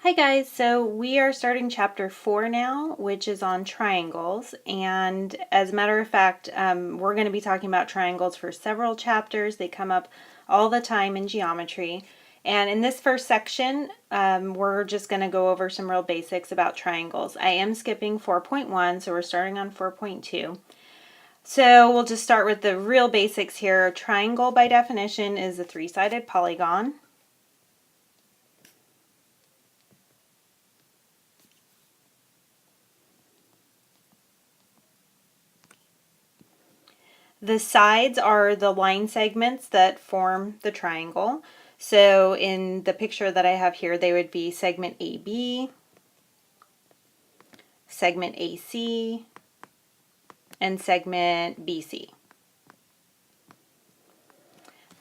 Hi guys, so we are starting chapter 4 now, which is on triangles, and as a matter of fact, we're going to be talking about triangles for several chapters. They come up all the time in geometry, and in this first section, we're just going to go over some real basics about triangles. I am skipping 4.1, so we're starting on 4.2. So we'll just start with the real basics here. A triangle, by definition, is a three-sided polygon. The sides are the line segments that form the triangle. So in the picture that I have here, they would be segment AB, segment AC, and segment BC.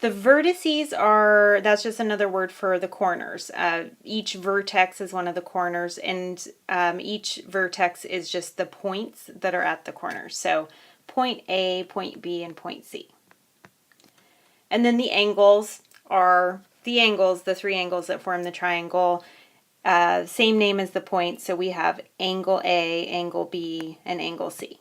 The vertices are, that's just another word for the corners. Each vertex is one of the corners, and each vertex is just the points that are at the corners. So point A, point B, and point C. And then the angles are the three angles that form the triangle. Same name as the point, so we have angle A, angle B, and angle C.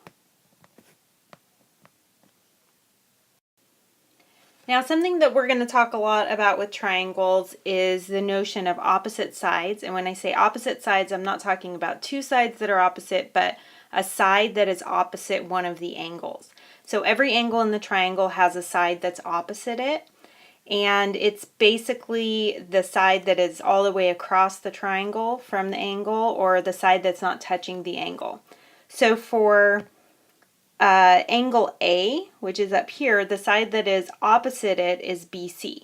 Now, something that we're going to talk a lot about with triangles is the notion of opposite sides. And when I say opposite sides, I'm not talking about two sides that are opposite, but a side that is opposite one of the angles. So every angle in the triangle has a side that's opposite it, and it's basically the side that is all the way across the triangle from the angle, or the side that's not touching the angle. So for angle A, which is up here, the side that is opposite it is BC.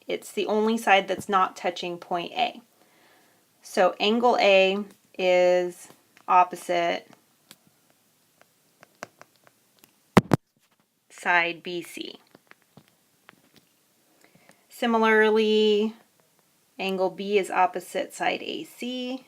It's the only side that's not touching point A. So angle A is opposite side BC. Similarly, angle B is opposite side AC.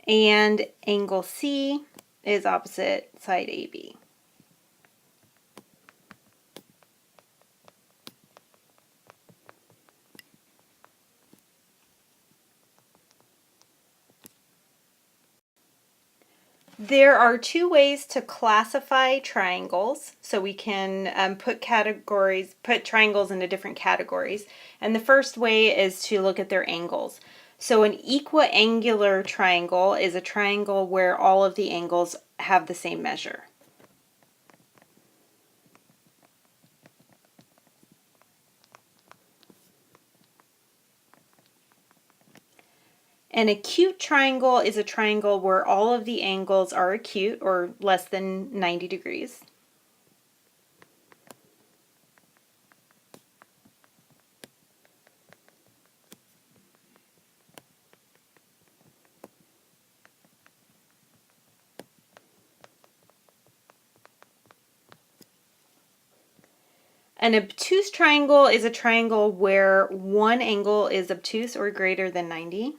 And angle C is opposite side AB. There are two ways to classify triangles, so we can put triangles into different categories. And the first way is to look at their angles. So an equiangular triangle is a triangle where all of the angles have the same measure. An acute triangle is a triangle where all of the angles are acute, or less than 90 degrees. An obtuse triangle is a triangle where one angle is obtuse or greater than 90.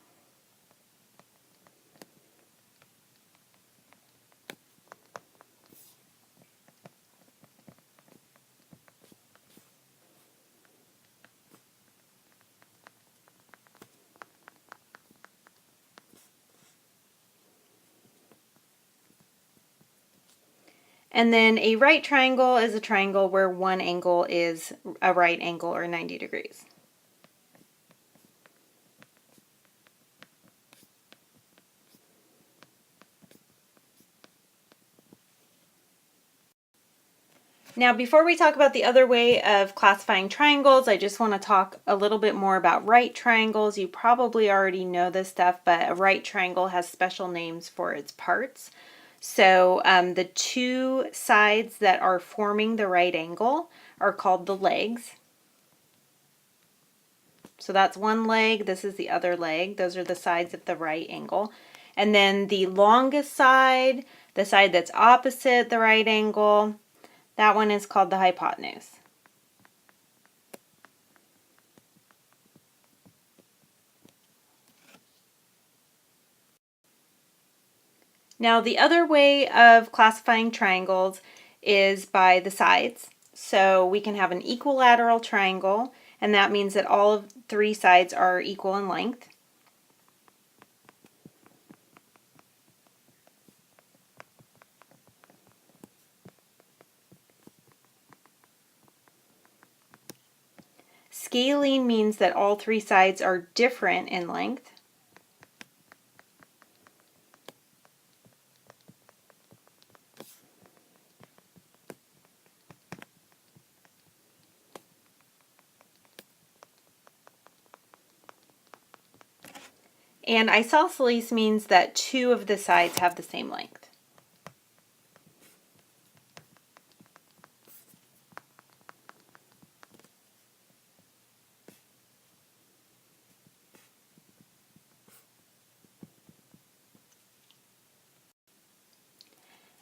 And then a right triangle is a triangle where one angle is a right angle or 90 degrees. Now, before we talk about the other way of classifying triangles, I just want to talk a little bit more about right triangles. You probably already know this stuff, but a right triangle has special names for its parts. So the two sides that are forming the right angle are called the legs. So that's one leg, this is the other leg. Those are the sides of the right angle. And then the longest side, the side that's opposite the right angle, that one is called the hypotenuse. Now the other way of classifying triangles is by the sides. So we can have an equilateral triangle, and that means that all of 3 sides are equal in length. Scalene means that all 3 sides are different in length. And isosceles means that 2 of the sides have the same length.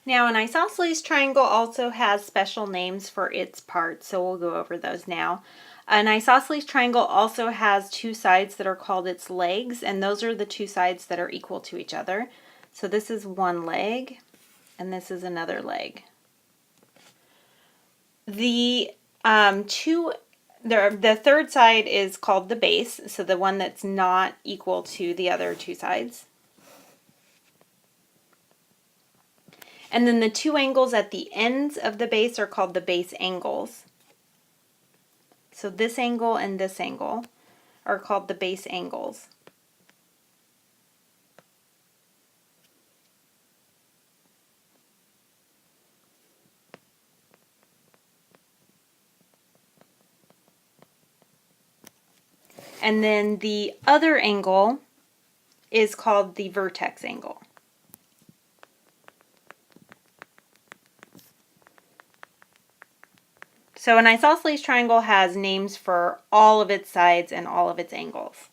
Now an isosceles triangle also has special names for its parts, so we'll go over those now. An isosceles triangle also has 2 sides that are called its legs, and those are the 2 sides that are equal to each other. So this is one leg, and this is another leg. The third side is called the base, so the one that's not equal to the other 2 sides. And then the 2 angles at the ends of the base are called the base angles. So this angle and this angle are called the base angles. And then the other angle is called the vertex angle. So an isosceles triangle has names for all of its sides and all of its angles.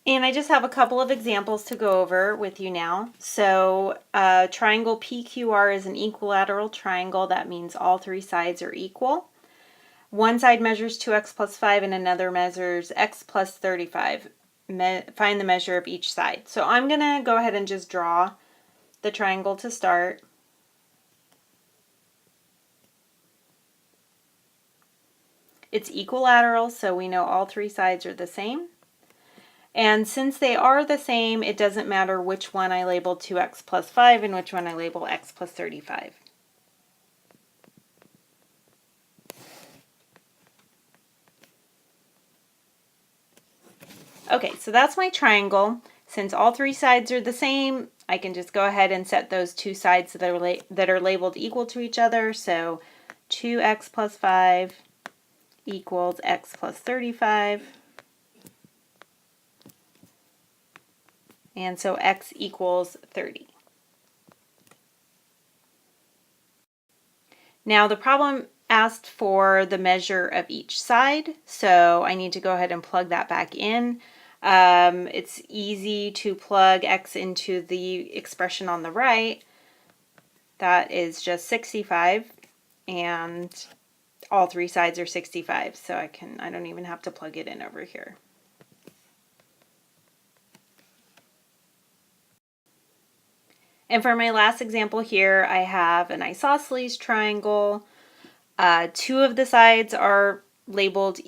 And I just have a couple of examples to go over with you now. So triangle PQR is an equilateral triangle. That means all 3 sides are equal. One side measures 2x plus 5 and another measures x plus 35. Find the measure of each side. So I'm going to go ahead and just draw the triangle to start. It's equilateral, so we know all 3 sides are the same. And since they are the same, it doesn't matter which one I label 2x plus 5 and which one I label x plus 35. Okay, so that's my triangle. Since all 3 sides are the same, I can just go ahead and set those 2 sides that are labeled equal to each other. So 2x plus 5 equals x plus 35. And so x equals 30. Now the problem asked for the measure of each side, so I need to go ahead and plug that back in. It's easy to plug x into the expression on the right. That is just 65, and all 3 sides are 65, so I don't even have to plug it in over here. And for my last example here, I have an isosceles triangle. 2 of the sides are labeled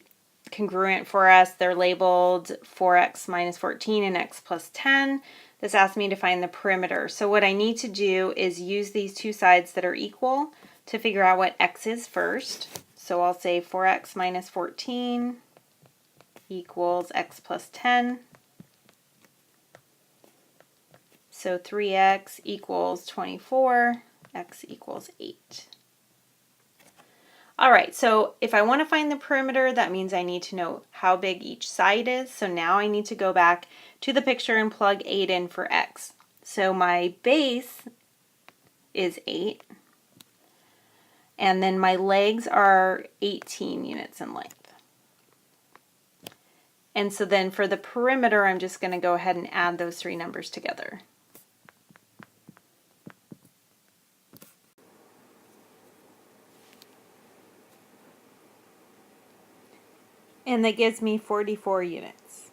congruent for us. They're labeled 4x minus 14 and x plus 10. This asks me to find the perimeter. So what I need to do is use these 2 sides that are equal to figure out what x is first. So I'll say 4x minus 14 equals x plus 10. So 3x equals 24, x equals 8. All right, so if I want to find the perimeter, that means I need to know how big each side is. So now I need to go back to the picture and plug 8 in for x. So my base is 8, and then my legs are 18 units in length. And so then for the perimeter, I'm just going to go ahead and add those 3 numbers together. And that gives me 44 units.